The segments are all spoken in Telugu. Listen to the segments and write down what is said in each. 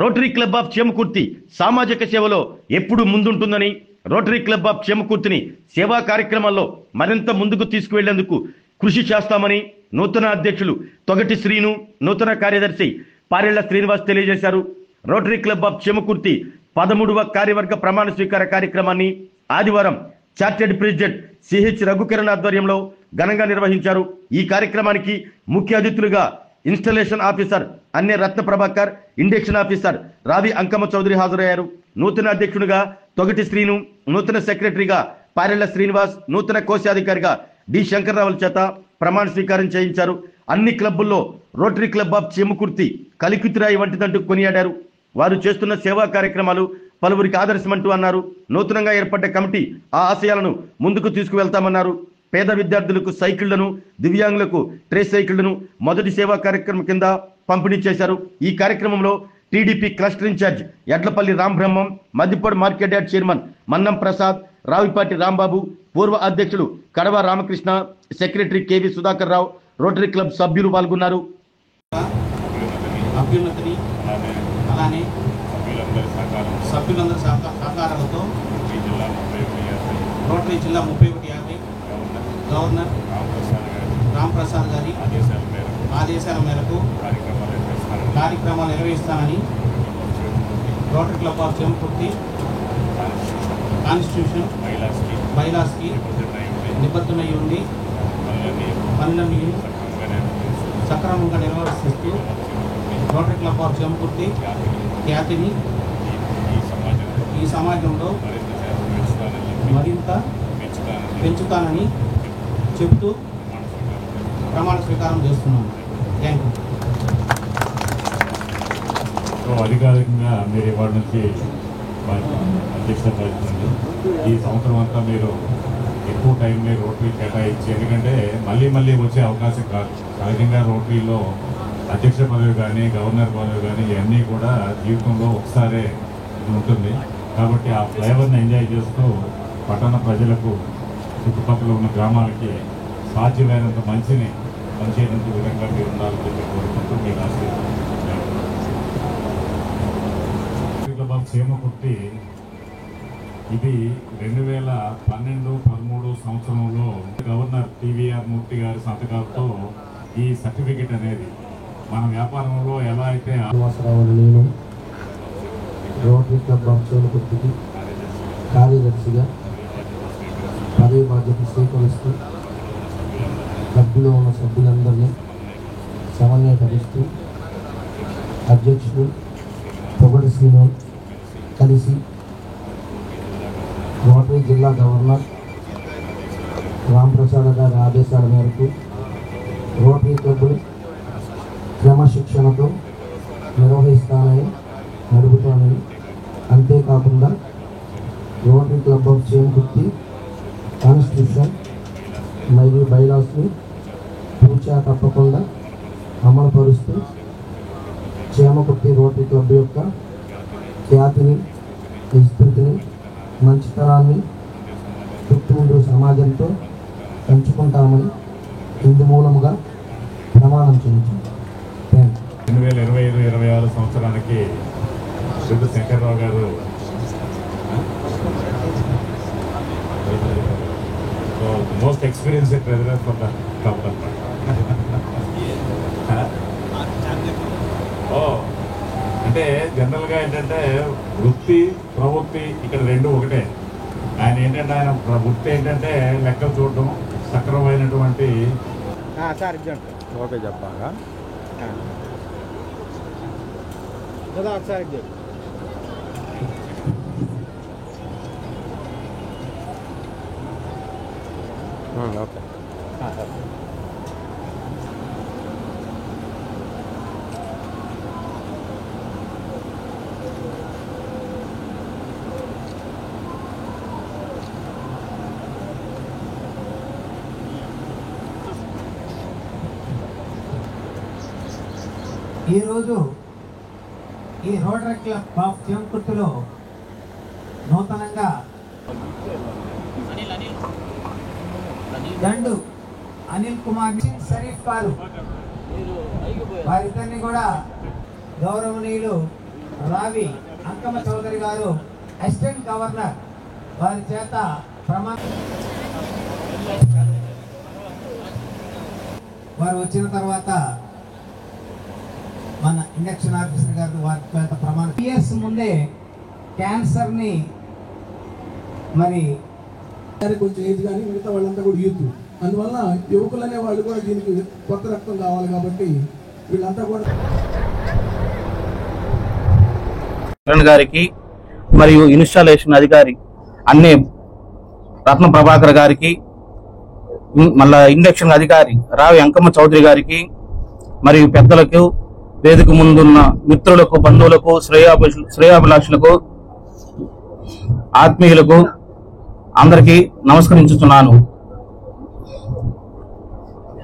రోటరీ క్లబ్ ఆఫ్ చేమకుర్తి సామాజిక సేవలో ఎప్పుడు ముందుంటుందని, రోటరీ క్లబ్ ఆఫ్ చేమకుర్తిని సేవా కార్యక్రమాల్లో మరింత ముందుకు తీసుకువెళ్లేందుకు కృషి చేస్తామని నూతన అధ్యక్షులు తొగటి శ్రీను, నూతన కార్యదర్శి పారెళ్ల శ్రీనివాస్ తెలియజేశారు. రోటరీ క్లబ్ ఆఫ్ చేమకుర్తి 13వ కార్యవర్గ ప్రమాణ స్వీకార కార్యక్రమాన్ని ఆదివారం చార్టెడ్ ప్రెసిడెంట్ సిహెచ్ రఘుకిరణ్ ఆధ్వర్యంలో ఘనంగా నిర్వహించారు. ఈ కార్యక్రమానికి ముఖ్య అతిథులుగా ఇన్స్టలేషన్ ఆఫీసర్ అన్నే రత్న ప్రభాకర్, ఇండక్షన్ ఆఫీసర్ రావి అంకమ్మ చౌదరి హాజరయ్యారు. నూతన అధ్యక్షునిగా తొగటి శ్రీను, నూతన సెక్రటరీగా పారెళ్ల శ్రీనివాస్, నూతన కోశాధికారిగా డి శంకర్రావుల చేత ప్రమాణ స్వీకారం చేయించారు. అన్ని క్లబ్బుల్లో రోటరీ క్లబ్ ఆఫ్ చేమకుర్తి కలికితురాయి వంటిదంటూ కొనియాడారు. వారు చేస్తున్న సేవా కార్యక్రమాలు పలువురికి ఆదర్శమంటూ అన్నారు. నూతనంగా ఏర్పడ్డ కమిటీ ఆ ఆశయాలను ముందుకు తీసుకువెళ్తామన్నారు. పేద విద్యార్థులకు సైకిళ్లను, దివ్యాంగులకు ట్రే సైకిళ్లను మొదటి సేవా కార్యక్రమం కింద పంపిణీ చేశారు. ఈ కార్యక్రమంలో TDP cluster incharge Edlapalli Rambrahmam, Maddipadu market yard chairman Mannam Prasad, Ravipati Rambabu, పూర్వ అధ్యక్షులు Kadava Ramakrishna, secretary KV Sudhakar Rao, rotary club సభ్యులు పాల్గొన్నారు. అలానే సభ్యులందరి సహకారాలతో రోటరీ జిల్లా 3150 గవర్నర్ రాంప్రసాద్ గారి ఆదేశాల మేరకు కార్యక్రమాలు నిర్వహిస్తానని rotary club of Chemakurthi constitution బైలాస్కి నిబద్ధమై ఉండి పనులన్నీ సక్రమంగా నిర్వహిస్తూ రోటరీ క్లబ్ ఆఫ్ చేమకుర్తి ఖ్యాతిని ఈ సమాజంలో మరింత పెంచుతానని చెబుతూ ప్రమాణ స్వీకారం చేస్తున్నాను. Thank you. అధికారికంగా మీరు ఇవాళ నుంచి అధ్యక్షత వహిస్తుంది. ఈ సంవత్సరం అంతా మీరు ఎక్కువ టైం మీరు రోటరీ కేటాయించి, ఎందుకంటే మళ్ళీ వచ్చే అవకాశం కాదు. సహజంగా రోటరీలో అధ్యక్ష పదవి కానీ, గవర్నర్ పదవి కానీ ఇవన్నీ కూడా జీవితంలో ఒకసారే ఉంటుంది. కాబట్టి ఆ ఫ్లేవర్ని ఎంజాయ్ చేస్తూ పట్టణ ప్రజలకు, చుట్టుపక్కల ఉన్న గ్రామాలకి సాధ్యమైనంత మంచిని పనిచేయనంత విధంగా మీరు ఉండాలని చెప్పి కోరుకుంటూ మీకు ఆశీర్వాదం. చేమకుర్తి ఇది 2012-13 సంవత్సరంలో గవర్నర్ టీవీఆర్ మూర్తి గారి సంతకాలతో ఈ సర్టిఫికెట్ అనేది మన వ్యాపారంలో ఎలా అయితే నేను రోటరీ క్లబ్ ఆఫ్ చేమకుర్తికి కార్యదర్శిగా పదవి బాధ్యత స్వీకరిస్తూ క్లబ్లో ఉన్న సభ్యులందరినీ సమన్వయపరుస్తూ అధ్యక్షుడు తొగటి శ్రీను కలిసి రోటరీ జిల్లా గవర్నర్ రాంప్రసాద్ గారి ఆదేశాల మేరకు రోటరీ క్లబ్ని క్రమశిక్షణతో నిర్వహిస్తానని, నడుపుతానని, అంతేకాకుండా rotary club of Chemakurthi constitution మరియు బైలాస్ని పూర్తిగా తప్పకుండా అమలుపరుస్తూ చేమకుర్తి రోటరీ క్లబ్ యొక్క ఖ్యాతిని, విస్తృతిని, మంచితనాన్ని చుట్టూ సమాజంతో పెంచుకుంటామని ఇందు మూలముగా ప్రమాణం చేయించాం. 2025-26 సంవత్సరానికి సిద్ధ శంకర్రావు గారు most experienced president for the club అన్నమాట. అంటే జనరల్గా ఏంటంటే వృత్తి, ప్రవృత్తి ఇక్కడ రెండు ఒకటే. ఆయన ఏంటంటే ఆయన వృత్తి ఏంటంటే లెక్కలు చూడటం, సక్రమైనటువంటి ఓకే చెప్పాగా ఒకసారి ఓకే. ఈరోజు ఈ రోటరీ క్లబ్ ఆఫ్ చేమకుర్తిలో నూతనంగా దండు అనిల్ కుమార్ షరీఫ్ గారు వారిద్దరిని కూడా గౌరవనీయులు రావి అంకమ్మ చౌదరి గారు అసిస్టెంట్ గవర్నర్ వారి చేత వారు వచ్చిన తర్వాత మన ఇండక్షన్ ఆఫీసర్ గారు వారి చేత ప్రమాణం ఇయర్స్ ముందే క్యాన్సర్ని మరి కొంచెం ఏజ్ కానీ మిగతా వాళ్ళంతా కూడా యూత్, అందువల్ల యువకులు అనే వాళ్ళు కూడా దీనికి కొత్త రక్తం కావాలి కాబట్టి వీళ్ళంతా కూడా గారికి మరియు ఇన్స్టాలేషన్ అధికారి అన్నే రత్న ప్రభాకర్ గారికి, మళ్ళా ఇండక్షన్ అధికారి రావి అంకమ్మ చౌదరి గారికి మరియు పెద్దలకు, వేదిక ముందున్న మిత్రులకు, బంధువులకు, శ్రేయాభిలాషులకు, ఆత్మీయులకు అందరికీ నమస్కరించుతున్నాను.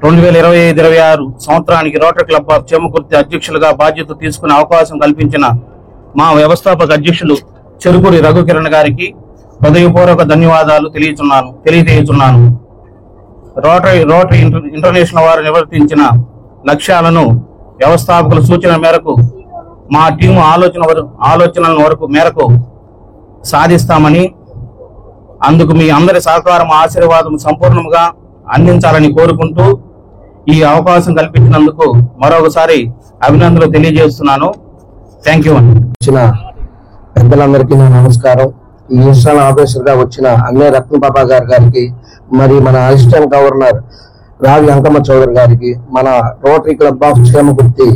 2025-26 సంవత్సరానికి రోటరీ క్లబ్ ఆఫ్ చెమ్మకుర్తి అధ్యక్షులుగా బాధ్యత తీసుకునే అవకాశం కల్పించిన మా వ్యవస్థాపక అధ్యక్షులు చెరుకూరి రఘుకిరణ్ గారికి హృదయపూర్వక ధన్యవాదాలు తెలియజేస్తున్నాను. రోటరీ ఇంటర్నేషనల్ వారు నిర్వర్తించిన లక్ష్యాలను వ్యవస్థాపకుల సూచన మేరకు మా టీము ఆలోచనల మేరకు సాధిస్తామని, అందుకు మీ అందరి సహకారం, ఆశీర్వాదం సంపూర్ణంగా అందించాలని కోరుకుంటూ ఈ అవకాశం కల్పించినందుకు మరొకసారి అభినందనలు తెలియజేస్తున్నాను. థ్యాంక్ యూ అండి. వచ్చిన పెద్దలందరికీ నా నమస్కారం. ఈ ఇన్స్టాల్ ఆఫీసర్ గా వచ్చిన అన్నే రత్న ప్రభాకర్ గారికి, మరి మన అసిస్టెంట్ గవర్నర్ రావి అంకమ్మ చౌదరి గారికి, మన రోటరీ క్లబ్ ఆఫ్ చెమ్మకుర్తి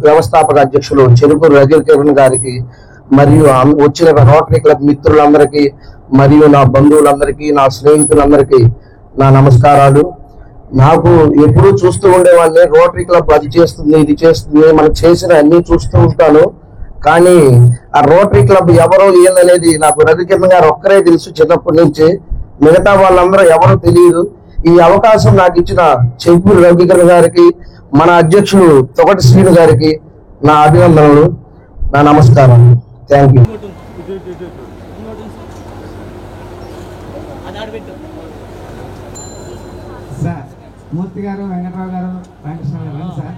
వ్యవస్థాపక అధ్యక్షులు చెరుకూరు రఘుకిరణ్ గారికి, మరియు వచ్చిన రోటరీ క్లబ్ మిత్రులందరికీ, మరియు నా బంధువులందరికీ, నా స్నేహితులందరికీ నా నమస్కారాలు. నాకు ఎప్పుడూ చూస్తూ ఉండేవాడిని, రోటరీ క్లబ్ అది చేస్తుంది, ఇది చేస్తుంది, మనం చేసిన అన్ని చూస్తూ ఉంటాను. కానీ ఆ రోటరీ క్లబ్ ఎవరో ఏందనేది నాకు రఘుకిరణ్ గారు ఒక్కరే తెలుసు చిన్నప్పటి నుంచి, మిగతా వాళ్ళందరూ ఎవరో తెలియదు. ఈ అవకాశం నాకు ఇచ్చిన చెరుకూరు రఘుకిరణ్ గారికి, మన అధ్యక్షులు తొగటి శ్రీను గారికి నా అభినందనలు, నా నమస్కారం. Thank you. సార్ మూర్తి గారు, వెంకటరావు గారు, వెంకటేశ్వర గారు రండి సార్,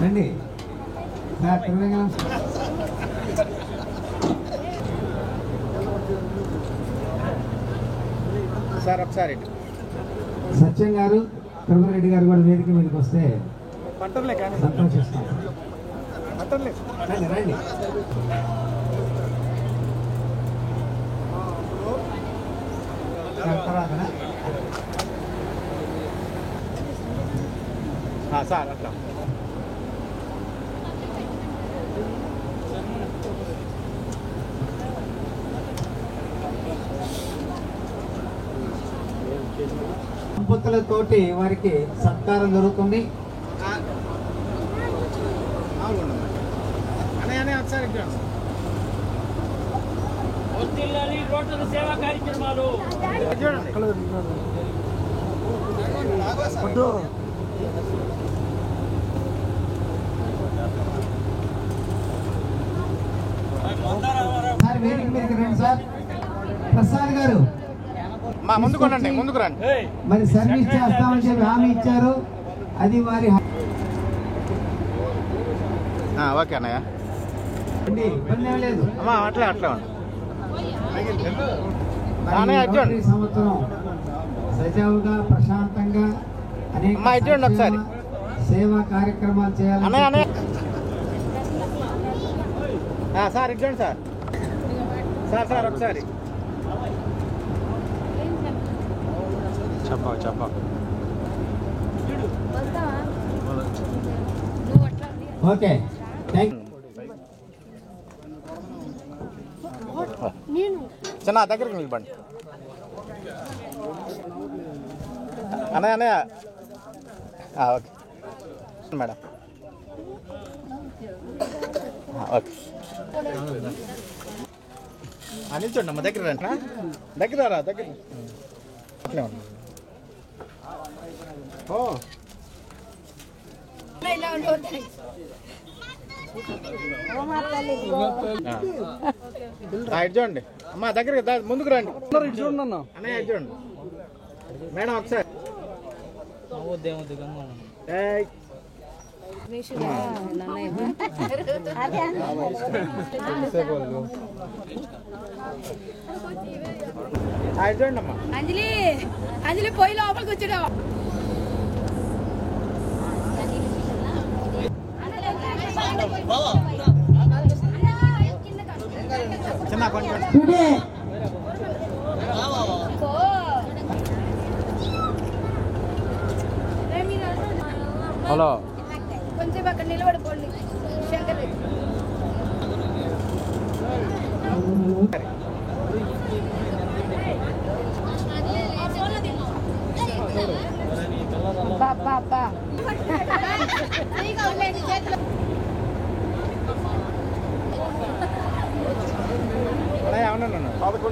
రండి సార్. తిరువెంగళం సార్ ఒకసారి సత్యం గారు, తిరుమలరెడ్డి గారు కూడా వేదిక మీదకి వస్తే సంతోషిస్తాం. రండి రండి. సార్ అట్లా దంపతులతోటి వారికి సత్కారం జరుగుతుంది. ఒకసారి సేవా కార్యక్రమాలు సార్ వేదిక మీదకి రండి సార్. ప్రసాద్ గారు ముందుకు రండి. మరి సర్వీస్ చేస్తామని చెప్పి హామీ ఇచ్చారు, అది వారి ఓకే అన్నయ్య, ఇబ్బంది ఏం లేదు. అట్లా ఈ సంవత్సరం సజావుగా, ప్రశాంతంగా అనేక సేవా కార్యక్రమాలు చేయాలి. సార్ ఇచ్చండి సార్ ఒకసారి చెప్ప ఓకే, థ్యాంక్ చిన్న దగ్గరికి నిలబండి అన్నయ్య. ఓకే మేడం, ఓకే నిల్చోండి అమ్మ, దగ్గర రండి, దగ్గర అట్లే ఉన్నా. ఇటు చూడండి అమ్మా, దగ్గర ముందుకు రండి అన్నయ్య, ఇటు చూడండి మేడం ఒకసారి. చూడండి అమ్మా. అంజలి అంజలి పోయి లోపలికి వచ్చాడు. చిన్న కొంచెం హలో కొంచెం అక్కడ నిలబడిపోండి శంకర్. ఏమన్నా 11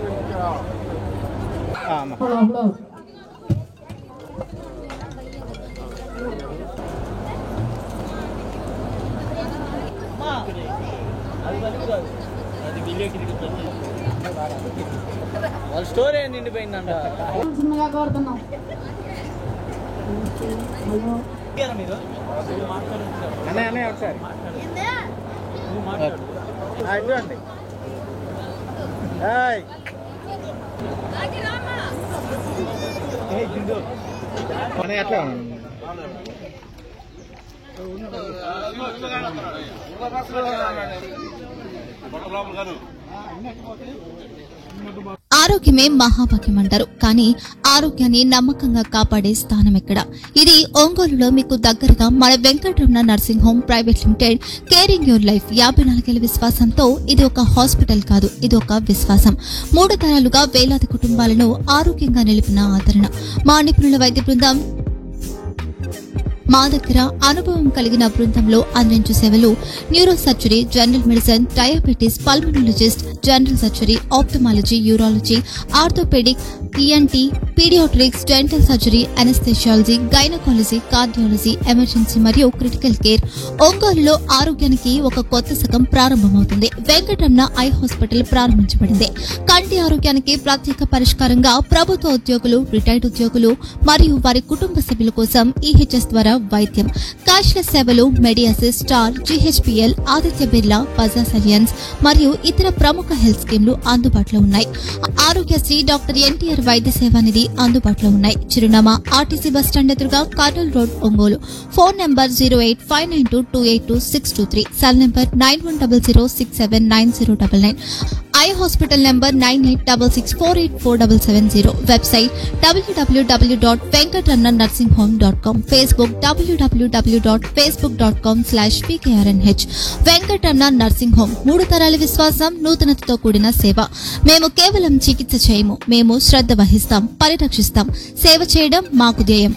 వాళ్ళ స్టోరీ నిండిపోయిందంట. అన్నయ్య ఒకసారి చూడండి. ఎట్లా ఆరోగ్యమే మహాభాగ్యం అంటారు. కానీ ఆరోగ్యాన్ని నమ్మకంగా కాపాడే స్థానం ఎక్కడ? ఇది ఒంగోలులో మీకు దగ్గరగా మన Venkataramana nursing home private limited. Caring your life 54 ఏళ్ల విశ్వాసంతో ఇది ఒక హాస్పిటల్ కాదు, ఇది ఒక విశ్వాసం. 3 తరాలుగా వేలాది కుటుంబాలను ఆరోగ్యంగా నిలిపిన ఆదరణ. మా నిపుణుల వైద్య బృందం మా దగ్గర అనుభవం కలిగిన బృందంలో అందించే సేవలు neuro surgery, general medicine, diabetes, pulmonologist, general surgery, ophthalmology, urology, orthopaedic, ENT, paediatrics, dental surgery, anaesthesiology, gynaecology, cardiology, emergency మరియు క్రిటికల్ కేర్. ఒంగోలులో ఆరోగ్యానికి ఒక కొత్త శకం ప్రారంభమవుతుంది. వెంకటరమణ ఐ హాస్పిటల్ ప్రారంభించబడింది. కంటి ఆరోగ్యానికి ప్రత్యేక పరిష్కారంగా ప్రభుత్వ ఉద్యోగులు, రిటైర్డ్ ఉద్యోగులు మరియు వారి కుటుంబ సభ్యుల కోసం ఈహెచ్ఎస్ ద్వారా వైద్యం. క్యాష్లెస్ సేవలు మెడియాసిస్, స్టార్, జీహెచ్పీఎల్, ఆదిత్య బిర్లా, బజాజ్ అలియన్స్ మరియు ఇతర ప్రముఖ హెల్త్ స్కీమ్లు అందుబాటులో ఉన్నాయి. ఆరోగ్యశ్రీ, డాక్టర్ ఎన్టీఆర్ వైద్య సేవా నిధి అందుబాటులో ఉన్నాయి. చిరునామా ఆర్టీసీ బస్టాండ్ ఎదురుగా, Kurnool road, Ongole. Phone number 08592282623, cell number 9100679099. Eye hospital number 9866484770. Website www.venkatramanarsinghome.com. Facebook www.facebook.com/pkrnh. Venkataramana nursing home, 3 తరాల విశ్వాసం, నూతనతతో కూడిన సేవ. మేము కేవలం చికిత్స చేయము, మేము శ్రద్ధ వహిస్తాం, పరిరక్షిస్తాం. సేవ చేయడం మాకు ధ్యేయం.